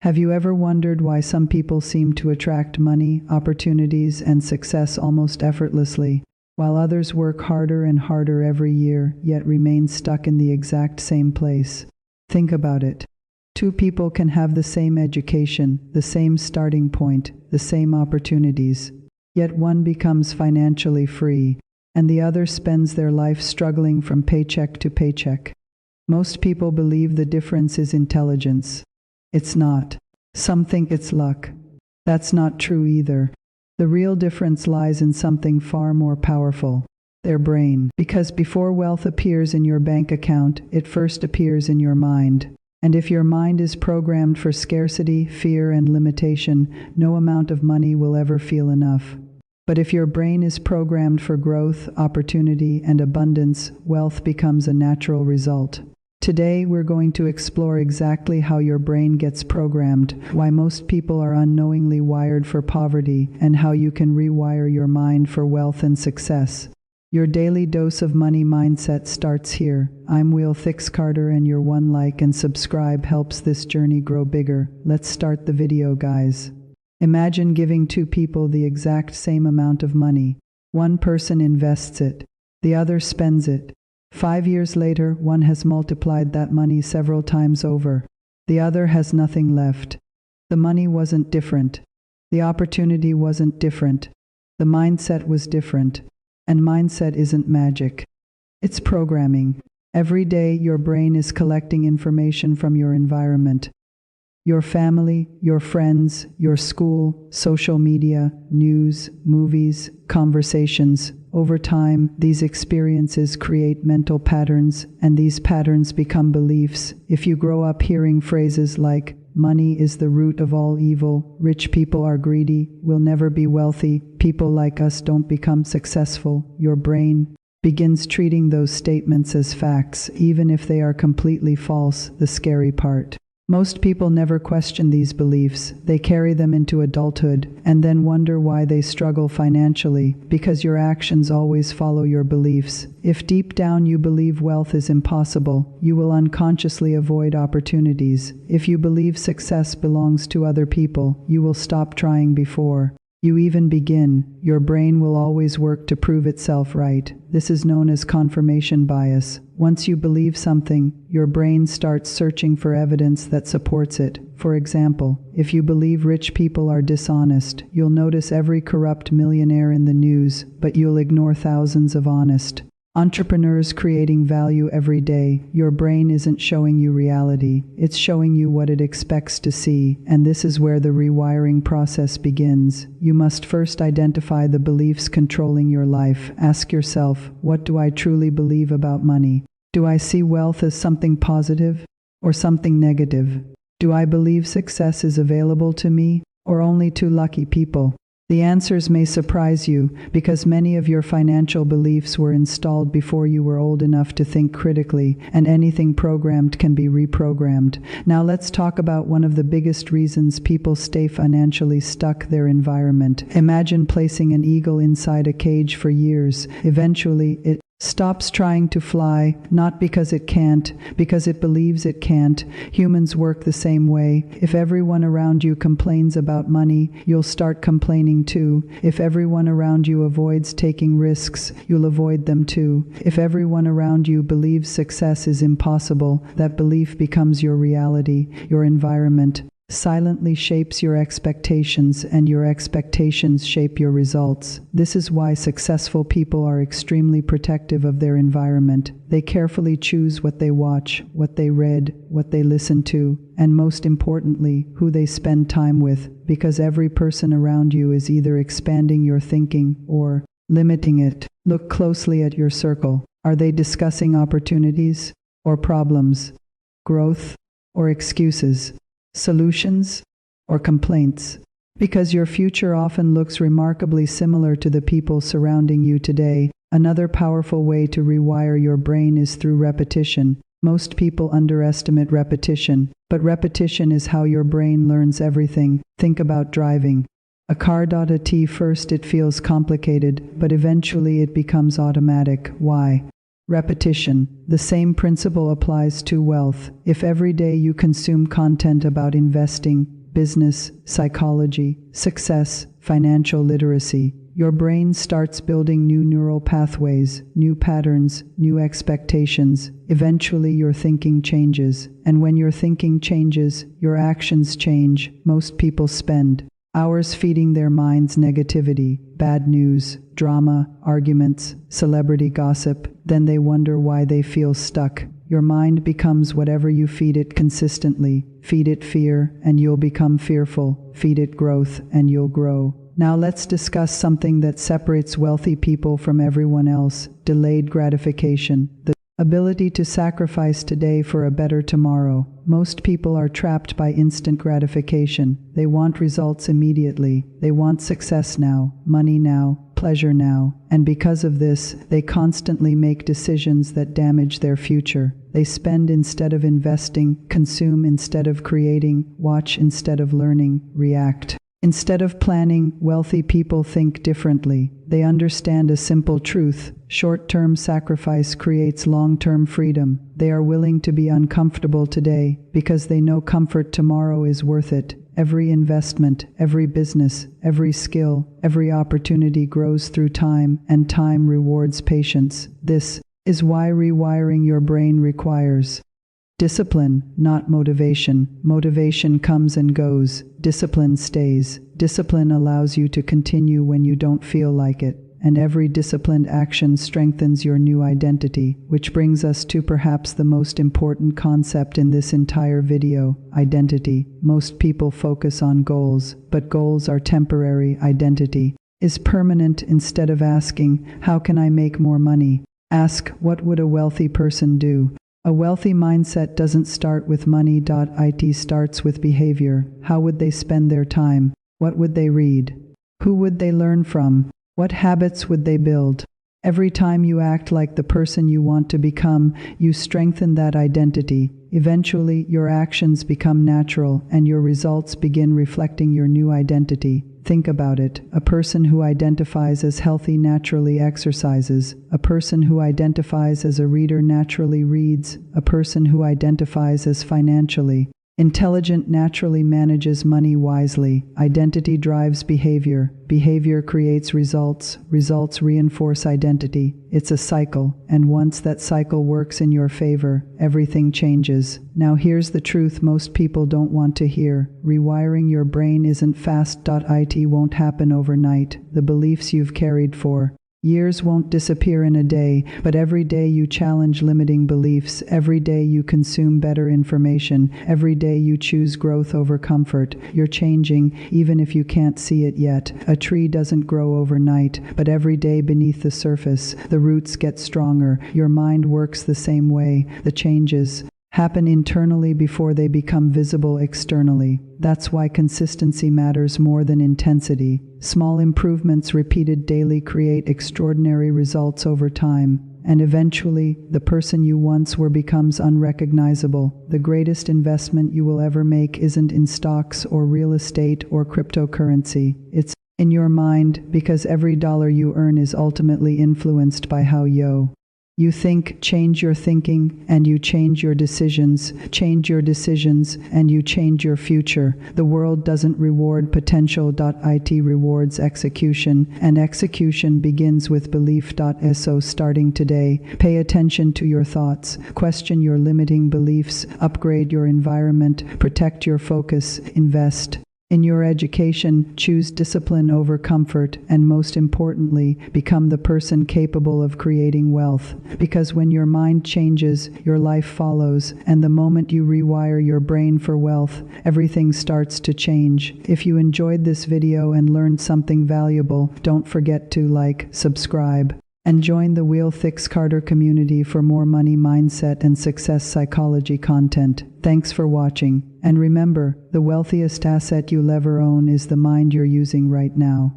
Have you ever wondered why some people seem to attract money, opportunities, and success almost effortlessly, while others work harder and harder every year, yet remain stuck in the exact same place? Think about it. Two people can have the same education, the same starting point, the same opportunities, yet one becomes financially free, and the other spends their life struggling from paycheck to paycheck. Most people believe the difference is intelligence. It's not. Some think it's luck. That's not true either. The real difference lies in something far more powerful: their brain. Because before wealth appears in your bank account, it first appears in your mind. And if your mind is programmed for scarcity, fear, and limitation, no amount of money will ever feel enough. But if your brain is programmed for growth, opportunity, and abundance, wealth becomes a natural result. Today, we're going to explore exactly how your brain gets programmed, why most people are unknowingly wired for poverty, and how you can rewire your mind for wealth and success. Your daily dose of money mindset starts here. I'm Will Thix Carter, and your one like and subscribe helps this journey grow bigger. Let's start the video, guys. Imagine giving two people the exact same amount of money. One person invests it, the other spends it. 5 years later, one has multiplied that money several times over. The other has nothing left. The money wasn't different. The opportunity wasn't different. The mindset was different. And mindset isn't magic. It's programming. Every day, your brain is collecting information from your environment. Your family, your friends, your school, social media, news, movies, conversations. Over time, these experiences create mental patterns, and these patterns become beliefs. If you grow up hearing phrases like, "Money is the root of all evil," "Rich people are greedy," "We'll never be wealthy," "People like us don't become successful," your brain begins treating those statements as facts, even if they are completely false. The scary part: most people never question these beliefs. They carry them into adulthood and then wonder why they struggle financially, because your actions always follow your beliefs. If deep down you believe wealth is impossible, you will unconsciously avoid opportunities. If you believe success belongs to other people, you will stop trying before you even begin. Your brain will always work to prove itself right. This is known as confirmation bias. Once you believe something, your brain starts searching for evidence that supports it. For example, if you believe rich people are dishonest, you'll notice every corrupt millionaire in the news, but you'll ignore thousands of honest entrepreneurs creating value every day. Your brain isn't showing you reality, it's showing you what it expects to see, and this is where the rewiring process begins. You must first identify the beliefs controlling your life. Ask yourself, what do I truly believe about money? Do I see wealth as something positive or something negative? Do I believe success is available to me or only to lucky people? The answers may surprise you, because many of your financial beliefs were installed before you were old enough to think critically, and anything programmed can be reprogrammed. Now let's talk about one of the biggest reasons people stay financially stuck: their environment. Imagine placing an eagle inside a cage for years. Eventually, it stops trying to fly, not because it can't, because it believes it can't. Humans work the same way. If everyone around you complains about money, you'll start complaining too. If everyone around you avoids taking risks, you'll avoid them too. If everyone around you believes success is impossible, that belief becomes your reality. Your environment silently shapes your expectations, and your expectations shape your results. This is why successful people are extremely protective of their environment. They carefully choose what they watch, what they read, what they listen to, and most importantly, who they spend time with, because every person around you is either expanding your thinking or limiting it. Look closely at your circle. Are they discussing opportunities or problems, growth or excuses, solutions or complaints? Because your future often looks remarkably similar to the people surrounding you today. Another powerful way to rewire your brain is through repetition. Most people underestimate repetition, but repetition is how your brain learns everything. Think about driving a car. At first it feels complicated, but eventually it becomes automatic. Why? Repetition. The same principle applies to wealth. If every day you consume content about investing, business, psychology, success, financial literacy, your brain starts building new neural pathways, new patterns, new expectations. Eventually your thinking changes, and when your thinking changes, your actions change. Most people spend hours feeding their minds negativity, bad news, drama, arguments, celebrity gossip. Then they wonder why they feel stuck. Your mind becomes whatever you feed it consistently. Feed it fear, and you'll become fearful. Feed it growth, and you'll grow. Now let's discuss something that separates wealthy people from everyone else: delayed gratification. The ability to sacrifice today for a better tomorrow. Most people are trapped by instant gratification. They want results immediately. They want success now, money now, pleasure now. And because of this, they constantly make decisions that damage their future. They spend instead of investing, consume instead of creating, watch instead of learning, react instead of planning. Wealthy people think differently. They understand a simple truth: short-term sacrifice creates long-term freedom. They are willing to be uncomfortable today because they know comfort tomorrow is worth it. Every investment, every business, every skill, every opportunity grows through time, and time rewards patience. This is why rewiring your brain requires discipline, not motivation. Motivation comes and goes. Discipline stays. Discipline allows you to continue when you don't feel like it. And every disciplined action strengthens your new identity, which brings us to perhaps the most important concept in this entire video: identity. Most people focus on goals, but goals are temporary. Identity is permanent. Instead of asking, "How can I make more money?" ask, "What would a wealthy person do?" A wealthy mindset doesn't start with money. It starts with behavior. How would they spend their time? What would they read? Who would they learn from? What habits would they build? Every time you act like the person you want to become, you strengthen that identity. Eventually, your actions become natural, and your results begin reflecting your new identity. Think about it. A person who identifies as healthy naturally exercises. A person who identifies as a reader naturally reads. A person who identifies as financially intelligent naturally manages money wisely. Identity drives behavior. Behavior creates results. Results reinforce identity. It's a cycle, and once that cycle works in your favor, everything changes. Now here's the truth most people don't want to hear. Rewiring your brain isn't fast. It won't happen overnight. The beliefs you've carried for years won't disappear in a day, but every day you challenge limiting beliefs, every day you consume better information, every day you choose growth over comfort, you're changing, even if you can't see it yet. A tree doesn't grow overnight, but every day beneath the surface, the roots get stronger. Your mind works the same way. The changes happen internally before they become visible externally. That's why consistency matters more than intensity. Small improvements repeated daily create extraordinary results over time, and eventually, the person you once were becomes unrecognizable. The greatest investment you will ever make isn't in stocks or real estate or cryptocurrency. It's in your mind, because every dollar you earn is ultimately influenced by how you think. Change your thinking, and you change your decisions. Change your decisions, and you change your future. The world doesn't reward potential. It rewards execution, and execution begins with belief. So starting today, pay attention to your thoughts, question your limiting beliefs, upgrade your environment, protect your focus, invest in your education, choose discipline over comfort, and most importantly, become the person capable of creating wealth. Because when your mind changes, your life follows, and the moment you rewire your brain for wealth, everything starts to change. If you enjoyed this video and learned something valuable, don't forget to like, subscribe, and join the Wheel Thicks Carter community for more money mindset and success psychology content. Thanks for watching, and remember, the wealthiest asset you'll ever own is the mind you're using right now.